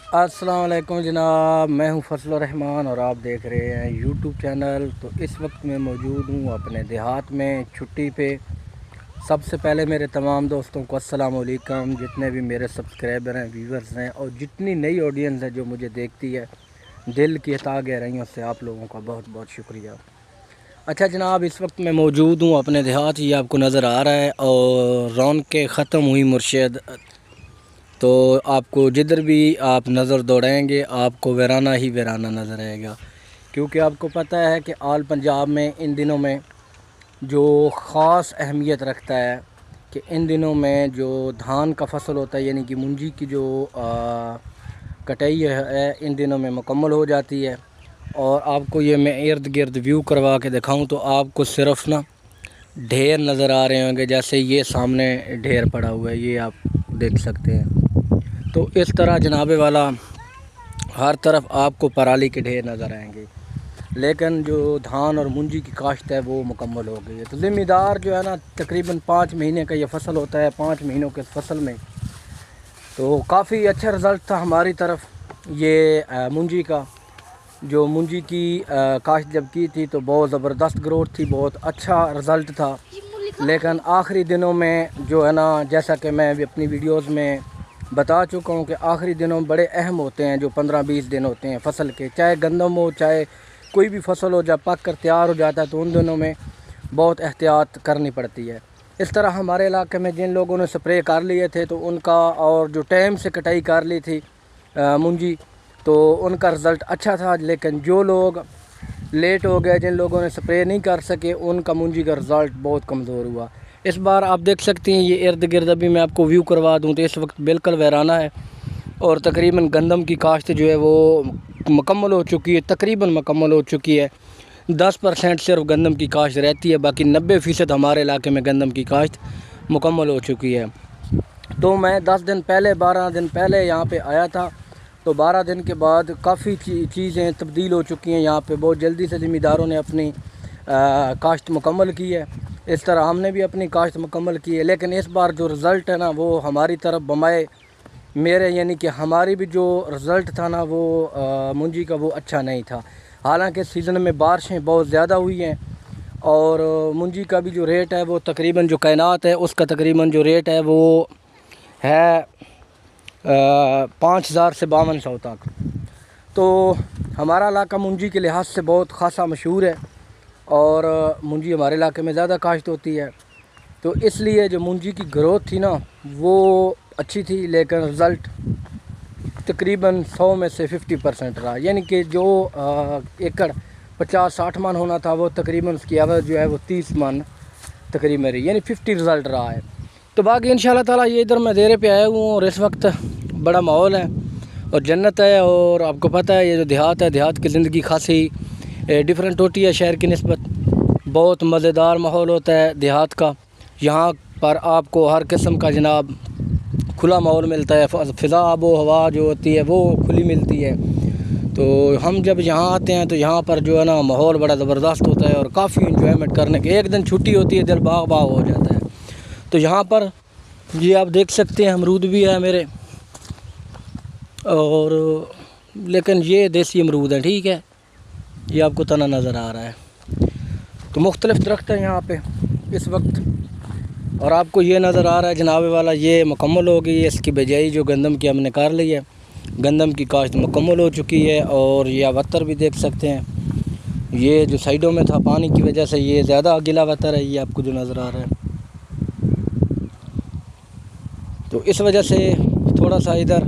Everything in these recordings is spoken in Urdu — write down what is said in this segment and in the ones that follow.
السلام علیکم جناب، میں ہوں فضل الرحمان اور آپ دیکھ رہے ہیں یوٹیوب چینل۔ تو اس وقت میں موجود ہوں اپنے دیہات میں چھٹی پہ۔ سب سے پہلے میرے تمام دوستوں کو السلام علیکم، جتنے بھی میرے سبسکرائبر ہیں، ویورز ہیں، اور جتنی نئی آڈینس ہے جو مجھے دیکھتی ہے، دل کی تہ گہرائیوں سے آپ لوگوں کا بہت بہت شکریہ۔ اچھا جناب، اس وقت میں موجود ہوں اپنے دیہات، یہ آپ کو نظر آ رہا ہے، اور رونقیں ختم ہوئی مرشد۔ تو آپ کو جدھر بھی آپ نظر دوڑائیں گے آپ کو ویرانہ ہی ویرانہ نظر آئے گا، کیونکہ آپ کو پتہ ہے کہ آل پنجاب میں ان دنوں میں جو خاص اہمیت رکھتا ہے کہ ان دنوں میں جو دھان کا فصل ہوتا ہے، یعنی کہ منجی کی جو کٹائی ہے ان دنوں میں مکمل ہو جاتی ہے۔ اور آپ کو یہ میں ارد گرد ویو کروا کے دکھاؤں تو آپ کو صرف ڈھیر نظر آ رہے ہوں گے، جیسے یہ سامنے ڈھیر پڑا ہوا ہے، یہ آپ دیکھ سکتے ہیں۔ تو اس طرح جناب والا ہر طرف آپ کو پرالی کے ڈھیر نظر آئیں گے، لیکن جو دھان اور منجی کی کاشت ہے وہ مکمل ہو گئی ہے۔ تو ذمہ دار جو ہے تقریباً 5 مہینے کا یہ فصل ہوتا ہے۔ 5 مہینوں کے فصل میں تو کافی اچھا رزلٹ تھا ہماری طرف۔ یہ منجی کا جو منجی کی کاشت جب کی تھی تو بہت زبردست گروتھ تھی، بہت اچھا رزلٹ تھا۔ لیکن آخری دنوں میں جو ہے جیسا کہ میں بھی اپنی ویڈیوز میں بتا چکا ہوں کہ آخری دنوں بڑے اہم ہوتے ہیں، جو 15-20 دن ہوتے ہیں فصل کے، چاہے گندم ہو چاہے کوئی بھی فصل ہو، جب پک کر تیار ہو جاتا ہے تو ان دنوں میں بہت احتیاط کرنی پڑتی ہے۔ اس طرح ہمارے علاقے میں جن لوگوں نے سپرے کر لیے تھے تو ان کا، اور جو ٹائم سے کٹائی کر لی تھی منجی، تو ان کا رزلٹ اچھا تھا۔ لیکن جو لوگ لیٹ ہو گئے، جن لوگوں نے سپرے نہیں کر سکے، ان کا منجی کا رزلٹ بہت کمزور ہوا۔ اس بار آپ دیکھ سکتے ہیں یہ ارد گرد ابھی میں آپ کو ویو کروا دوں تو اس وقت بالکل ویرانہ ہے، اور تقریباً گندم کی کاشت جو ہے وہ مکمل ہو چکی ہے، تقریباً مکمل ہو چکی ہے۔ 10% صرف گندم کی کاشت رہتی ہے، باقی 90% ہمارے علاقے میں گندم کی کاشت مکمل ہو چکی ہے۔ تو میں 10 دن پہلے 12 دن پہلے یہاں پہ آیا تھا، تو 12 دن کے بعد کافی چیزیں تبدیل ہو چکی ہیں یہاں پہ۔ بہت جلدی سے ذمہ داروں نے اپنی کاشت مکمل کی ہے، اس طرح ہم نے بھی اپنی کاشت مکمل کی ہے۔ لیکن اس بار جو رزلٹ ہے وہ ہماری طرف بمائے میرے، یعنی کہ ہماری بھی جو رزلٹ تھا وہ منجی کا وہ اچھا نہیں تھا۔ حالانکہ سیزن میں بارشیں بہت زیادہ ہوئی ہیں، اور منجی کا بھی جو ریٹ ہے وہ تقریباً جو کائنات ہے اس کا تقریباً جو ریٹ ہے وہ ہے 5000 سے 5200 تک۔ تو ہمارا علاقہ منجی کے لحاظ سے بہت خاصا مشہور ہے، اور منجی ہمارے علاقے میں زیادہ کاشت ہوتی ہے۔ تو اس لیے جو منجی کی گروتھ تھی وہ اچھی تھی، لیکن رزلٹ تقریباً 100 میں سے 50% رہا، یعنی کہ جو ایکڑ 50-60 من ہونا تھا وہ تقریباً اس کی ایوریج جو ہے وہ 30 من تقریباً رہی، یعنی 50 رزلٹ رہا ہے۔ تو باقی انشاءاللہ تعالیٰ یہ ادھر میں دیرے پہ آیا ہوں، اور اس وقت بڑا ماحول ہے اور جنت ہے۔ اور آپ کو پتہ ہے یہ جو دیہات ہے، دیہات کی زندگی خاصی ڈیفرنٹ ہوتی ہے شہر کی نسبت۔ بہت مزیدار ماحول ہوتا ہے دیہات کا، یہاں پر آپ کو ہر قسم کا جناب کھلا ماحول ملتا ہے، فضا آب و ہوا جو ہوتی ہے وہ کھلی ملتی ہے۔ تو ہم جب یہاں آتے ہیں تو یہاں پر جو ہے ماحول بڑا زبردست ہوتا ہے، اور کافی انجوائمنٹ کرنے کے ایک دن چھٹی ہوتی ہے دل باغ باغ ہو جاتا ہے۔ تو یہاں پر یہ آپ دیکھ سکتے ہیں امرود بھی ہے میرے، اور لیکن یہ دیسی امرود ہے، ٹھیک ہے، یہ آپ کو تنا نظر آ رہا ہے۔ تو مختلف درخت ہیں یہاں پہ اس وقت، اور آپ کو یہ نظر آ رہا ہے جناب والا یہ مکمل ہو گئی ہے، اس کی بجائی جو گندم کی ہم نے کر لی ہے، گندم کی کاشت مکمل ہو چکی ہے۔ اور یہ آپ وتر بھی دیکھ سکتے ہیں، یہ جو سائڈوں میں تھا پانی کی وجہ سے یہ زیادہ گیلا وتر ہے، یہ آپ کو جو نظر آ رہا ہے۔ تو اس وجہ سے تھوڑا سا ادھر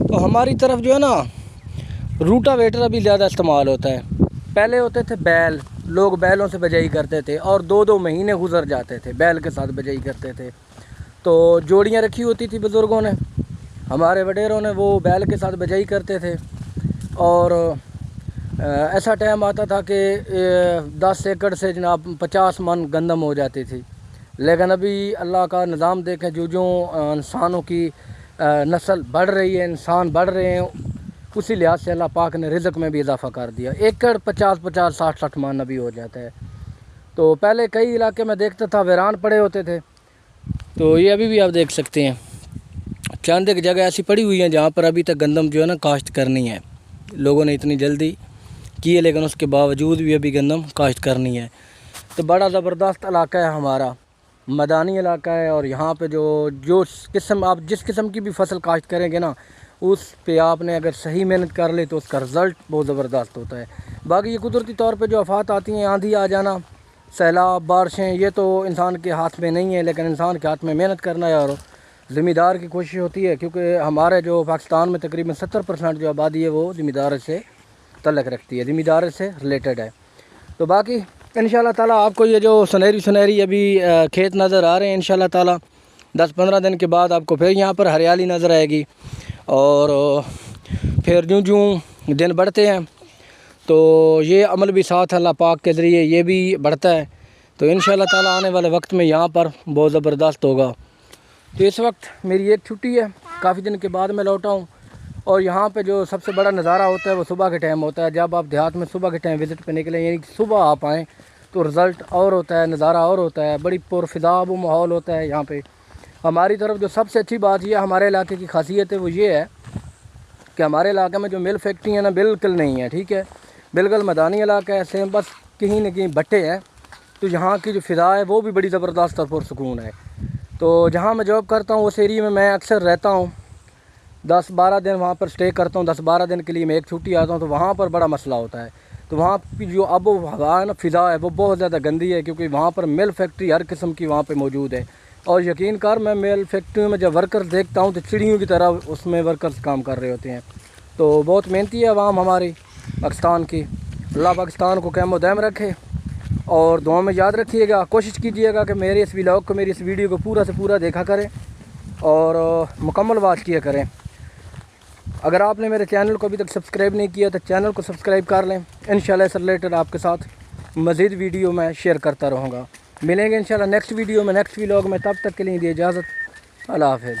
تو ہماری طرف جو ہے روٹا ویٹر ابھی زیادہ استعمال ہوتا ہے۔ پہلے ہوتے تھے بیل، لوگ بیلوں سے بجائی کرتے تھے، اور 2-2 مہینے گزر جاتے تھے بیل کے ساتھ بجائی کرتے تھے۔ تو جوڑیاں رکھی ہوتی تھی بزرگوں نے، ہمارے وڈیروں نے، وہ بیل کے ساتھ بجائی کرتے تھے، اور ایسا ٹائم آتا تھا کہ 10 ایکڑ سے جناب 50 من گندم ہو جاتی تھی۔ لیکن ابھی اللہ کا نظام دیکھیں، جو انسانوں کی نسل بڑھ رہی ہے، انسان بڑھ رہے ہیں، اسی لحاظ سے اللہ پاک نے رزق میں بھی اضافہ کر دیا۔ ایکڑ 50-50 60-60 من ابھی ہو جاتا ہے۔ تو پہلے کئی علاقے میں دیکھتا تھا ویران پڑے ہوتے تھے، تو یہ ابھی بھی آپ دیکھ سکتے ہیں۔ چند ایک جگہ ایسی پڑی ہوئی ہیں جہاں پر ابھی تک گندم جو ہے نا کاشت کرنی ہے، لوگوں نے اتنی جلدی کی ہے لیکن اس کے باوجود بھی ابھی گندم کاشت کرنی ہے۔ تو بڑا زبردست علاقہ ہے ہمارا، میدانی علاقہ ہے، اور یہاں پہ جو قسم آپ جس قسم کی بھی فصل کاشت کریں گے نا، اس پہ آپ نے اگر صحیح محنت کر لے تو اس کا رزلٹ بہت زبردست ہوتا ہے۔ باقی یہ قدرتی طور پہ جو آفات آتی ہیں، آندھی آ جانا، سیلاب، بارشیں، یہ تو انسان کے ہاتھ میں نہیں ہے، لیکن انسان کے ہاتھ میں محنت کرنا ہے اور ذمہ دار کی کوشش ہوتی ہے، کیونکہ ہمارے جو پاکستان میں تقریباً 70% جو آبادی ہے وہ ذمہ دار سے تعلق رکھتی ہے، ذمہ دار سے ریلیٹڈ ہے۔ تو باقی انشاءاللہ تعالیٰ آپ کو یہ جو سنہری ابھی کھیت نظر آ رہے ہیں، انشاءاللہ تعالیٰ 10-15 دن کے بعد آپ کو پھر یہاں پر ہریالی نظر آئے گی، اور پھر جوں دن بڑھتے ہیں تو یہ عمل بھی ساتھ اللہ پاک کے ذریعے یہ بھی بڑھتا ہے، تو انشاءاللہ تعالیٰ آنے والے وقت میں یہاں پر بہت زبردست ہوگا۔ تو اس وقت میری ایک چھٹی ہے، کافی دن کے بعد میں لوٹا ہوں، اور یہاں پہ جو سب سے بڑا نظارہ ہوتا ہے وہ صبح کے ٹائم ہوتا ہے۔ جب آپ دیہات میں صبح کے ٹائم وزٹ پہ نکلیں، یعنی کہ صبح آپ آئیں تو رزلٹ اور ہوتا ہے، نظارہ اور ہوتا ہے، بڑی پرفضا و ماحول ہوتا ہے یہاں پہ۔ ہماری طرف جو سب سے اچھی بات یہ ہمارے علاقے کی خاصیت ہے وہ یہ ہے کہ ہمارے علاقے میں جو مل فیکٹری ہیں نا بالکل نہیں ہے، ٹھیک ہے، بالکل میدانی علاقہ ہے، سیم بس کہیں نہ کہیں بٹے ہیں، تو یہاں کی جو فضا ہے وہ بھی بڑی زبردست اور پرسکون ہے۔ تو جہاں میں جاب کرتا ہوں اس ایریے میں اکثر رہتا ہوں، 10-12 دن وہاں پر سٹے کرتا ہوں، 10-12 دن کے لیے میں ایک چھٹی آتا ہوں، تو وہاں پر بڑا مسئلہ ہوتا ہے۔ تو وہاں کی جو آب و ہوا ہے نا، فضا ہے، وہ بہت زیادہ گندی ہے، کیونکہ وہاں پر مل فیکٹری ہر قسم کی وہاں پہ موجود ہے، اور یقین کر میں مل فیکٹری میں جب ورکر دیکھتا ہوں تو چڑیوں کی طرح اس میں ورکرز کام کر رہے ہوتے ہیں۔ تو بہت محنتی ہے عوام ہماری پاکستان کی، اللہ پاکستان کو قائم و دائم رکھے، اور دعاؤں میں یاد رکھیے گا، کوشش کیجیے گا کہ میرے اس ولاگ کو، میری اس ویڈیو کو پورا سے پورا دیکھا کریں اور مکمل واچ کیا کریں۔ اگر آپ نے میرے چینل کو ابھی تک سبسکرائب نہیں کیا تو چینل کو سبسکرائب کر لیں، انشاءاللہ اس ریلیٹڈ آپ کے ساتھ مزید ویڈیو میں شیئر کرتا رہوں گا۔ ملیں گے انشاءاللہ نیکسٹ ویڈیو میں، نیکسٹ ولاگ میں، تب تک کے لیے دی اجازت، اللہ حافظ۔